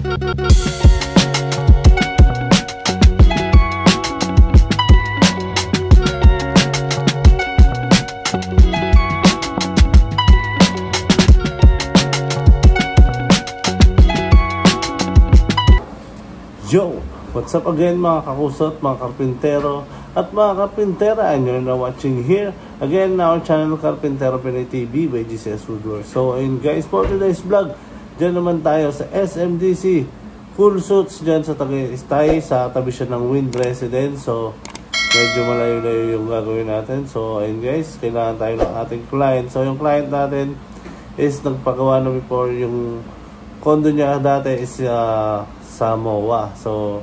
Yo! What's up again mga kakusot, mga karpintero at mga karpintera, and you're now watching here again na our channel Karpintero Pinoy TV by GCS Woodwork. So ayun guys, for today's vlog, dyan naman tayo sa SMDC Cool Suits dyan sa Tagaytay, sa tabi siya ng Wind Residence. So medyo malayo-layo yung gagawin natin. So ayun guys, kailangan tayo ng ating client. So yung client natin is nagpagawa na before, yung condo niya dati is sa MOA. So,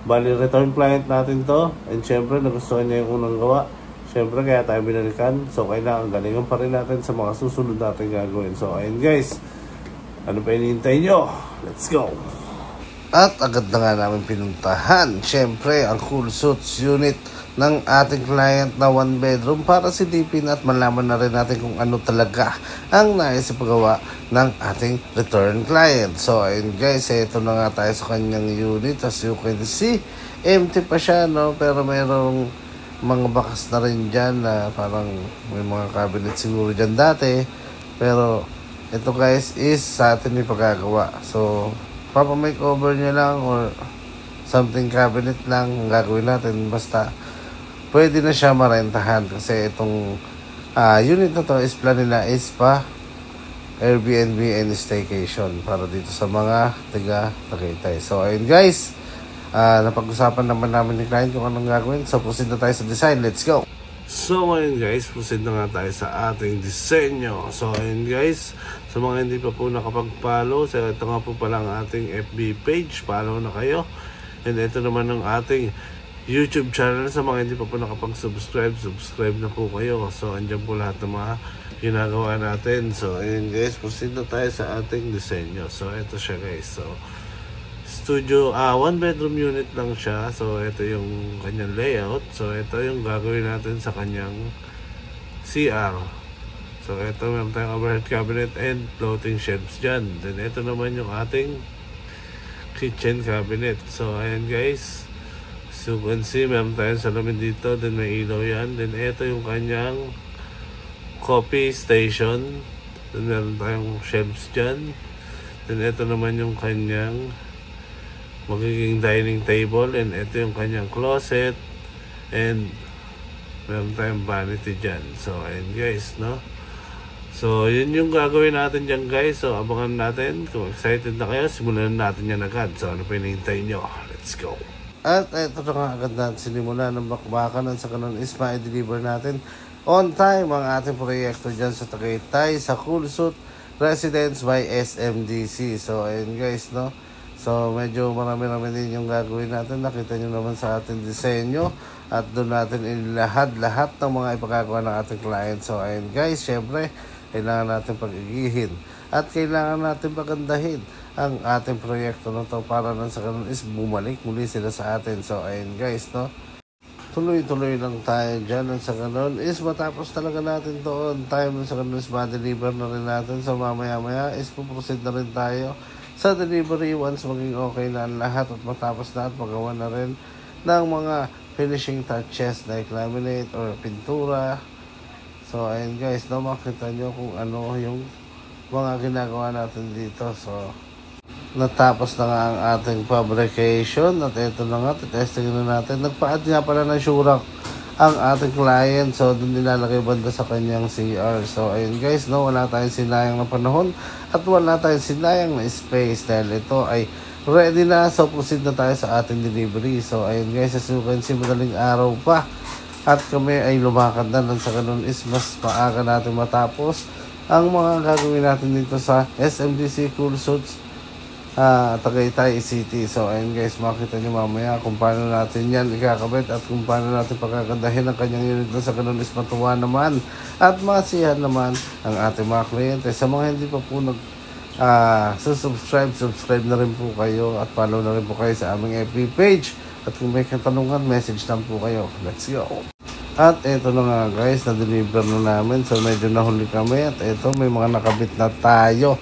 bali return client natin to. And syempre, nagustuhan niya yung unang gawa. Syempre, kaya tayo binalikan. So, kailangan galingan pa rin natin sa mga susunod natin gagawin. So, ayun guys. Ano pa hinihintay nyo? Let's go! At agad na nga namin pinuntahan, syempre, ang Cool Suits unit ng ating client na 1 bedroom para silipin at malaman na rin natin kung ano talaga ang nais ipagawa ng ating return client. So ayun guys, ito na nga tayo sa kanyang unit. As you can see, empty pa siya, no? Pero mayroong mga bakas na rin dyan na parang may mga cabinet siguro dyan dati. Pero ito guys is sa atin ipagagawa. So papa-makeover nyo lang or something cabinet lang ang gagawin natin. Basta pwede na siya marentahan kasi itong unit na to is plan nila is pa Airbnb and staycation para dito sa mga taga Tagaytay. So ayun guys, napag-usapan naman namin ni client kung anong gagawin. So proceed na tayo sa design. Let's go! So ayun guys, proceed na nga tayo sa ating disenyo. So ayun guys, sa mga hindi pa po nakapag-follow, so ito nga po pala ang ating FB page. Follow na kayo. And ito naman ang ating YouTube channel. Sa mga hindi pa po nakapag-subscribe, subscribe na po kayo. So andyan po lahat ng mga ginagawa natin. So ayun guys, proceed na tayo sa ating disenyo. So ito siya guys. So studio, 1 bedroom unit lang siya. So ito yung kanyang layout. So ito yung gagawin natin sa kanyang CR. So ito meron tayong overhead cabinet and floating shelves dyan. Then ito naman yung ating kitchen cabinet. So ayan guys, so you can see meron tayong salamin dito. Then may ilaw yan. Then ito yung kanyang coffee station. Then meron tayong shelves dyan. Then ito naman yung kanyang magiging dining table. And ito yung kanyang closet. And meron tayong vanity dyan. So ayun guys, no? So yun yung gagawin natin dyan guys. So abangan natin. Kung excited na kayo, simulan natin yan agad. So ano pa hinihintay nyo? Let's go! At ito na nga agad natin sinimulan ng bakbakan. Sa kanon is ma-deliver natin on time ang ating proyekto dyan sa Tagaytay, sa Cool Suit Residence by SMDC. So ayun guys, no? So medyo marami-rami din yung gagawin natin. Nakita nyo naman sa ating disenyo. At doon natin ilahad lahat ng mga ipagagawa ng ating client. So ayun guys, syempre kailangan natin pag-igihin at kailangan natin pagandahin ang ating proyekto na to para nang sa ganun is bumalik muli sila sa atin. So ayun guys, no? Tuloy-tuloy lang tayo dyan. At sa ganun is matapos talaga natin to on time. Sa ganun is ma-deliver na rin natin. So mamaya-maya is puproceed na rin tayo sa delivery once maging okay na ang lahat at matapos na at magawa na rin ng mga finishing touches like laminate or pintura. So ayun guys, no, makita nyo kung ano yung mga ginagawa natin dito. So natapos na nga ang ating fabrication at ito na nga, testing na natin. Nagpa-add nga pala ng shurak ang ating client. So doon nilalagay banda sa kanyang CR. So ayun guys, no, wala tayong sinayang na panahon at wala tayong sinayang na space dahil ito ay ready na. So proceed na tayo sa ating delivery. So ayun guys, as you can see, madaling araw pa at kami ay lumakad na. Nang sa ganun is mas maaga natin matapos ang mga gagawin natin dito sa SMDC Cool Suits Tagaytay City. So ayun guys, makita nyo mamaya kung paano natin yan ikakabit at kung paano natin pagkakandahin ang kanyang unit. Na sa ganun is matuwa naman at masiyahan naman ang ating mga kliyente. Sa mga hindi pa po subscribe na rin po kayo at follow na rin po kayo sa aming FB page. At kung may katanungan, message lang po kayo. Let's go! At ito na nga guys, na-deliver na namin. So medyo nahuli kami. At ito, may mga nakabit na tayo.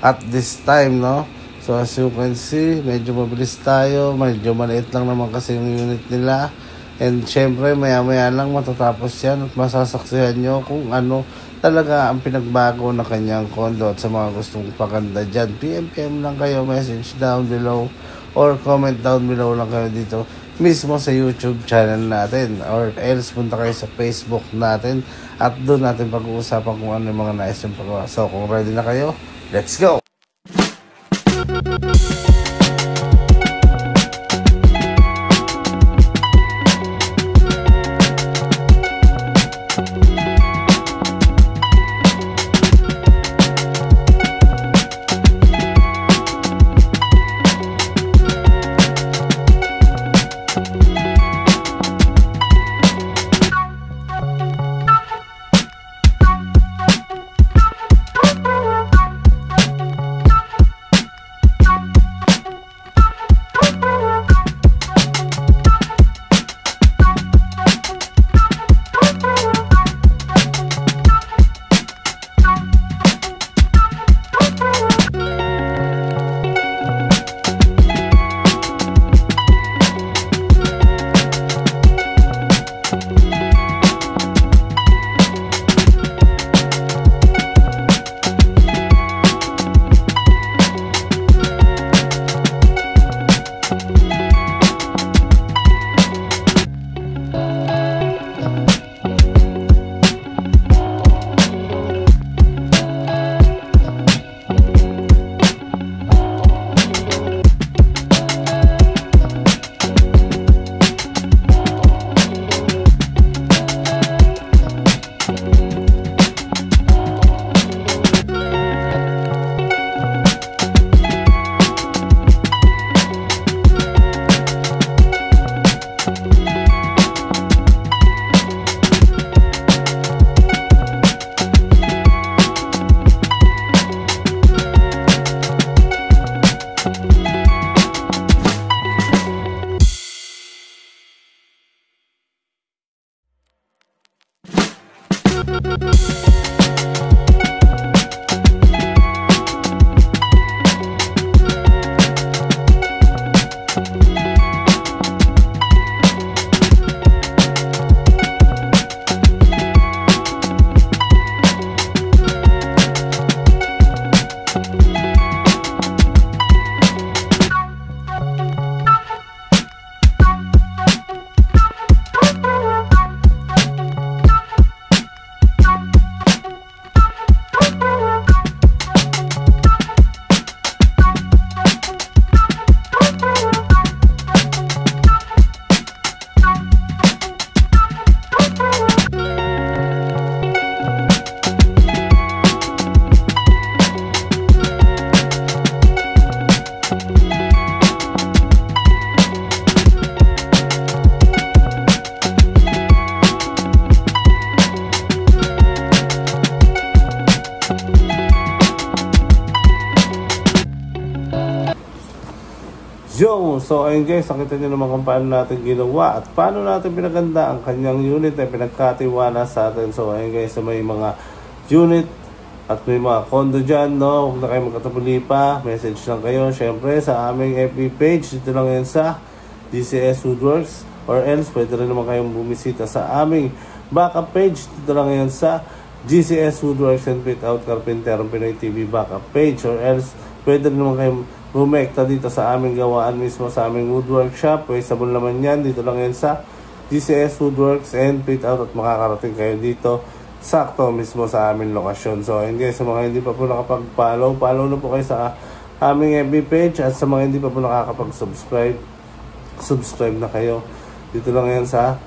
At this time, no, So as you can see, medyo mabilis tayo, medyo maliit lang naman kasi yung unit nila. And syempre maya maya lang matatapos yan at masasaksihan nyo kung ano talaga ang pinagbago na kanyang condo. At sa mga gustong paganda dyan, PM lang kayo, message down below or comment down below lang kayo dito mismo sa YouTube channel natin, or else punta kayo sa Facebook natin at doon natin pag-uusapan kung ano yung mga nais yung pagawa. So kung ready na kayo, let's go! Yo! So ayun guys, nakita nyo naman kung paano natin ginawa at paano natin pinaganda ang kanyang unit na pinagkatiwala sa atin. So ayun guys, may mga unit at may mga condo dyan, no? Huwag na kayo magkatapuli pa, message lang kayo syempre sa aming FB page. Dito lang yan sa GCS Woodworks, or else pwede rin naman kayong bumisita sa aming backup page. Dito lang yan sa GCS Woodworks and Fit Out Carpintero Pinoy TV backup page, or else pwede rin naman kayong bumekta dito sa aming gawaan mismo sa aming woodwork shop. Pwesable naman yan. Dito lang yan sa GCS Woodworks and Fit Out at makakarating kayo dito sakto mismo sa aming lokasyon. So ayun guys, sa mga hindi pa po nakapag-follow, follow na po kayo sa aming FB page, at sa mga hindi pa po nakakapag-subscribe, subscribe na kayo. Dito lang yan sa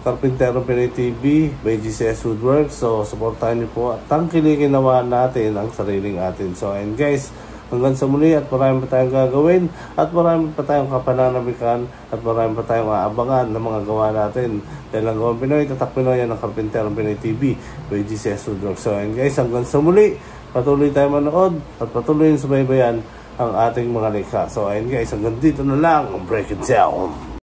Carpintero Pinoy TV by GCS Woodworks. So supportahan niyo po at tangkilikin naman natin ang sariling atin. So ayun guys, hanggang sa muli, at marami pa tayong gagawin, at marami pa tayong kapananabikan, at marami pa tayong aabangan ng mga gawa natin. Dahil ang gawang Pinoy, tatak Pinoy, yan ang Carpintero Pinoy TV by GCS Woodworks. So ayun guys, hanggang sa muli, patuloy tayo manood at patuloy yung subaybayan ang ating mga likha. So ayun guys, hanggang dito na lang, break it down.